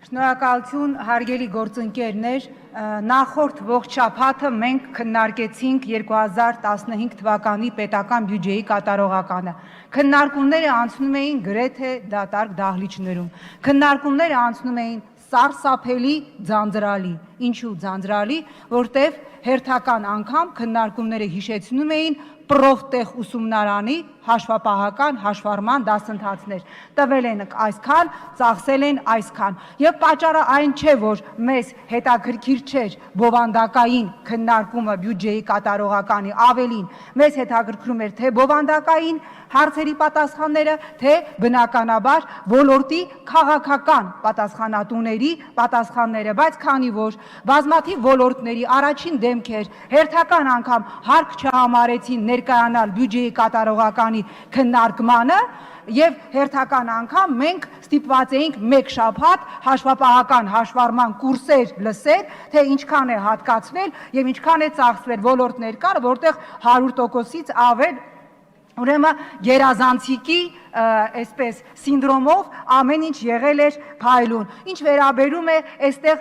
Շնորհակալություն, հարգելի գործընկերներ, նախորդ ողջ շաբաթը մենք քննարկեցինք 2015 թվականի պետական բյուջեի կատարողականը։ Քննարկումները անցնում էին գրեթե դատարկ դահլիճներում։ Քննարկումները անցնում էին սարսափելի ձանձրալի։ Ինչու ձանձրալի, որտեղ հերթական անգամ քննարկումները հիշեցնում էին պրոֆտեխ ուսումնարանի հաշվապահական հաշվառման դասընթացներ։ Տվել են այսքան, ծախսել են այսքան։ Եվ պատճառը այն չէ, որ մեզ հետաքրքիր չէր բովանդակային քննարկումը բյուջեի կատարողականի, ավելին, մեզ հետաքրքրում էր թե բովանդակային հարցերի պատասխանները, թե բնականաբար ոլորտի քաղաքական պատասխանատուների պատասխանները, բայց քանի որ բազմաթիվ ոլորտների առաջին դեմքեր հերթական անգամ հարկ չհամարեցին ներկայանալ բյուջեի կատարողականի քննարկմանը եւ հերթական անգամ մենք ստիպված էինք մեկ շաբաթ հաշվապահական հաշվառման կուրսեր լսել, թե ինչքան է հատկացվել եւ ինչքան է ծախսվել ոլորտներ կար, որտեղ 100%-ից ավել ուրեմն գերազանցիկի այսպես սինդրոմով ամեն ինչ եղել էր փայլուն։ Ինչ վերաբերում է այստեղ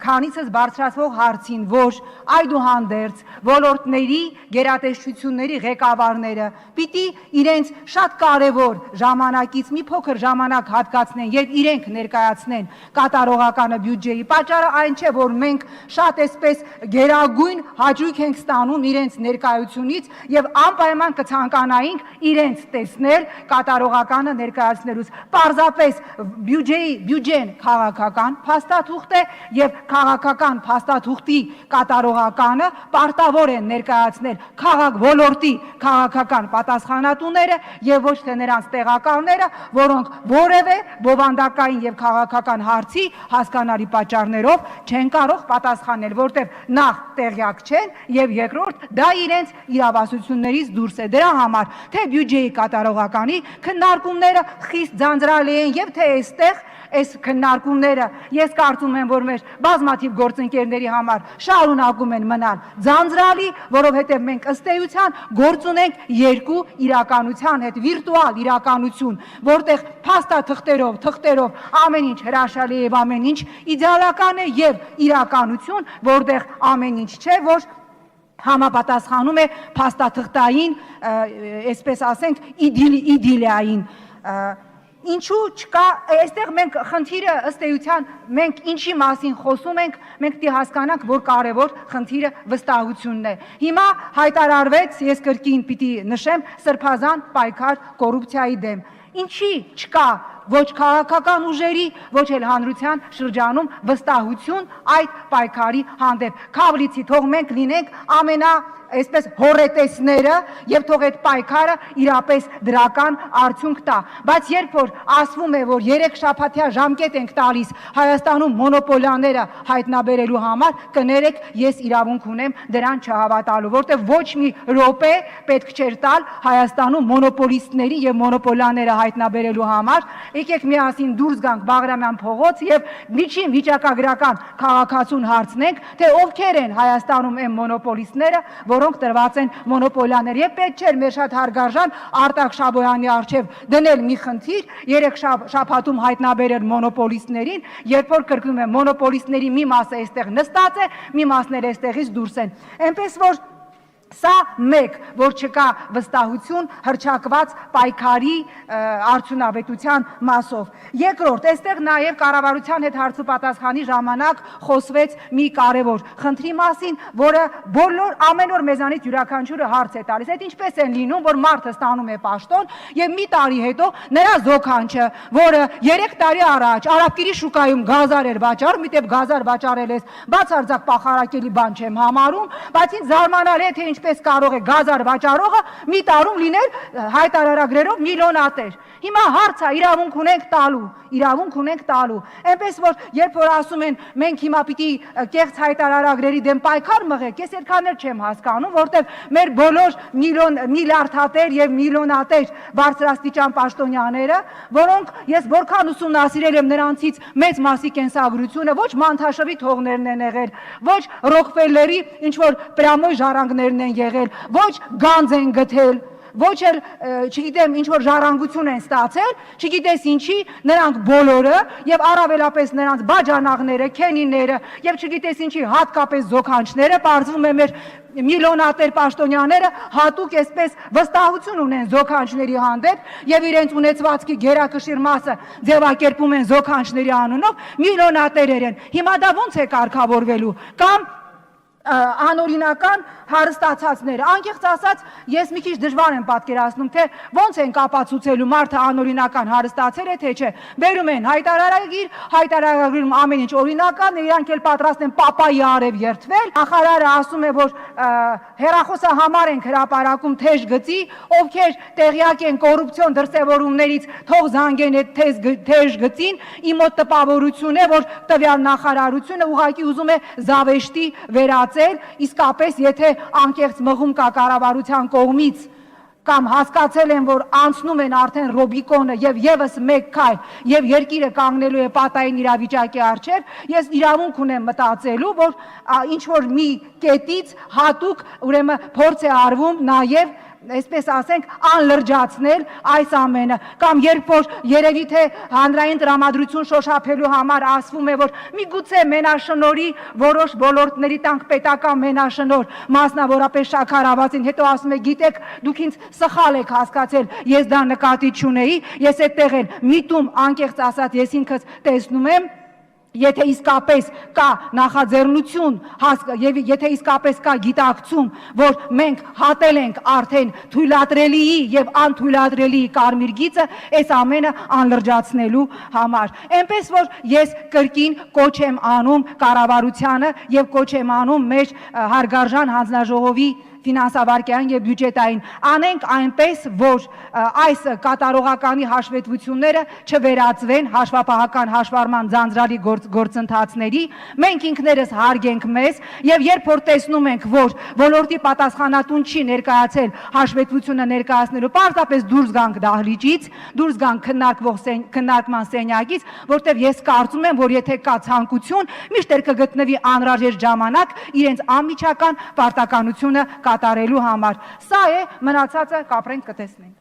քանիցս բարձրացվող հարցին, որ այդուհանդերձ ոլորտների գերատեսչությունների ղեկավարները պիտի իրենց շատ կարևոր ժամանակից մի փոքր ժամանակ հատկացնեն եւ իրենք ներկայացնեն կատարողականը բյուջեի։ Պատճառը այն չէ, որ մենք շատ այսպես գերագույն հաճույք ենք ստանում իրենց ներկայությունից եւ անպայման կցանկանայինք իրենց տեսնել կատարողականը ներկայացնելուց։ Պարզապես բյուջեն քաղաքական փաստաթուղթ է եւ քաղաքական փաստաթուղթի կատարողականը պարտավոր են ներկայացնել ոլորտի քաղաքական պատասխանատուները եւ ոչ թե նրանց տեղակալները, որոնք որևէ բովանդակային եւ քաղաքական հարցի հասկանալի պատճառներով չեն կարող պատասխանել, որտեղ նախ տեղյակ չեն եւ երկրորդ դա իրենց իրավասություններից դուրս է։ Դրա համար թե բյուջեի կատարողականի քննարկումները խիստ ձանձրալի են եւ թե այստեղ այս քննարկումները ես կարծում եմ, որ մեր բազմաթիվ գործընկերների համար շարունակում են մնալ ձանձրալի, որովհետև մենք ըստ էության գործ ունենք երկու իրականության հետ, վիրտուալ իրականություն, որտեղ փաստաթղթերով ամեն ինչ հրաշալի եւ ամեն ինչ իդեալական է եւ իրականություն, որտեղ ամեն ինչ չէ, որ համապատասխանում է փաստաթղթային, այսպես ասենք, իդիլիային։ Ինչու չկա, այստեղ մենք խնդիրը ըստ էության մենք ինչի մասին խոսում ենք, մենք պիտի հասկանանք, որ կարևոր խնդիրը վստահությունն է։ Հիմա հայտարարվեց, ես կրկին պիտի նշեմ, սրբազան պայքար կոռուպցիայի դեմ։ Ինչի չկա ոչ քաղաքական ուժերի, ոչ էլ հանրության շրջանում վստահություն այդ պայքարի հանդեպ։ Քավլիցի թող մենք լինենք այսպես հորետեսները եւ թող այդ պայքարը իրապես դրական արդյունք տա։ Բայց երբ որ ասվում է, որ 3 շաբաթյա ժամկետ ենք տալիս Հայաստանում մոնոպոլիաները հայտնաբերելու համար, կներեք, ես իրավունք ունեմ դրան չհավատալու, որտեղ ոչ մի րոպե պետք չէր տալ Հայաստանում մոնոպոլիստների եւ մոնոպոլիաները հայտնաբերելու համար։ Եկեք միասին դուրս գանք Բաղրամյան փողոց եւ միջին վիճակագրական քաղաքացուն հարցնենք, թե ովքեր են Հայաստանում այն մոնոպոլիստները, որոնք տրված են մոնոպոլիաներ։ Եվ պետք չէր մեր շատ հարգարժան Արտակ Շաբոյանի առջև դնել մի խնդիր 3 շաբաթում հայտնաբերել մոնոպոլիստներին, երբ որ կրկնում եմ մոնոպոլիստների մի մասը այստեղ նստած է, մի մասն էլ այստեղից դուրս են։ Այնպես որ սա մեկ, որ չկա վստահություն հռչակված պայքարի արդյունավետության մասով։ Երկրորդ, այստեղ նաև կառավարության հետ հարցուպատասխանի ժամանակ խոսվեց մի կարևոր խնդրի մասին, որը ամեն օր մեզանից յուրաքանչյուրը հարց է տալիս։ Այդ ինչպես են լինում, որ մարդը ստանում է պաշտոն եւ մի տարի հետո նրա զոքանչը, որը 3 տարի առաջ Արաբկիրի շուկայում գազար էր վաճառում, միտեղ գազար վաճառել ես, բացարձակ պախարակելի բան չեմ համարում, բայց ինձ զարմանալի է, թե ինչպես կարող է գազար վաճառողը մի տարում լինել հայտարարագրերով միլիոնատեր։ Հիմա հարցը իրավունք ունենք տալու։ Այնպես որ երբ որ ասում են մենք հիմա պիտի կեղծ հայտարարագրերի դեմ պայքար մղենք, ես այդքան էլ չեմ հասկանում, որտեղ մեր բոլոր միլիարդատեր եւ միլիոնատեր բարձրաստիճան պաշտոնյաները, որոնք ես որքան ուսումնասիրել եմ նրանցից մեծ մասի կենսագրությունը, ոչ Մանթաշովի թողներն են եղել, ոչ Ռոքֆելլերի ինչ որ պրամոյ ժառանգներն են եղել, ոչ գանձ են գտել, ոչ էլ չգիտեմ ինչ որ ժառանգություն են ստացել, չգիտես ինչի, նրանք բոլորը եւ առավելապես նրանց բաժանաղները, քենիները եւ չգիտես ինչի հատկապես զոքանչները, բարձվում է մեր միլիոնատեր պաշտոնյաները հատուկ այսպես վստահություն ունեն զոքանչների հանդեպ եւ իրենց ունեցվածքի գերակշիռ մասը ձևակերպում են զոքանչների անունով, միլիոնատերեր են։ Հիմա դա ոնց է կարգավորվելու կամ անօրինական հարստացածները։ Անկեղծ ասած, ես մի քիչ դժվար եմ պատկերացնում, թե ոնց են կապացուցելու մարդը անօրինական հարստացել է, թե չէ։ Բերում են հայտարարագիր, հայտարարագրում ամեն ինչ օրինական է, իրանք էլ պատրաստ են պապայի արև երթվել։ Նախարարը ասում է, որ հեռախոսահամար են հրապարակում թեժ գծի, ովքեր տեղյակ են կոռուպցիոն դրսևորումներից, թող զանգեն այդ թեժ գծին, իմ մոտ տպավորություն է, որ տվյալ նախարարությունը ուղղակի ուզում է զավեշտի վերածել, իսկապես եթե անկեղծ մղում կա կառավարության կողմից կամ հասկացել են, որ անցնում են արդեն Ռոբիկոնը եւ եւս մեկ քայլ եւ երկիրը կանգնելու է պատային իրավիճակի առջեւ, ես իրավունք ունեմ մտածելու, որ ինչ որ մի կետից հատուկ ուրեմն փորձ է արվում նաեւ այսպես ասենք անլրջացնել այս ամենը կամ երբ որ երևի թե հանրային տրամադրություն շոշափելու համար ասվում է որ միգուցե մենաշնորի որոշ ոլորտների տանք պետական մենաշնոր մասնավորապես շաքարավազին հետո ասում է գիտեք դուք ինձ սխալ եք հասկացել ես դա նկատի չունեի ես այդտեղ էլ միտում անկեղծ ասած ես ինքս տեսնում եմ Եթե իսկապես կա նախաձեռնություն, եւ եթե իսկապես կա գիտակցում, որ մենք հատել ենք արդեն թույլատրելիի եւ անթույլատրելիի կարմիր գիծը, այս ամենը անլրջացնելու համար։ Այնպես որ ես կրկին կոչ եմ անում կառավարությանը եւ կոչ եմ անում մեր հարգարժան հանձնաժողովի ֆինանսավարկային եւ բյուջետային անենք այնպես որ այս կատարողականի հաշվետվությունները չվերածվեն հաշվապահական հաշվառման ձանձրալի գործընթացների մենք ինքներս հարգենք մեզ եւ երբ որ տեսնում ենք որ ոլորտի պատասխանատուն չի ներկայացել հաշվետվությունը ներկայացնելու պարզապես դուրս գանք դահլիճից դուրս գանք քննարկման սենյակից որտեւ ես կարծում եմ որ եթե կա ցանկություն միշտ կգտնվի անհրաժեշտ ժամանակ իրենց անմիջական պարտականությունը կատարելու համար։ Սա է մնացածը կապրենք կտեսնենք։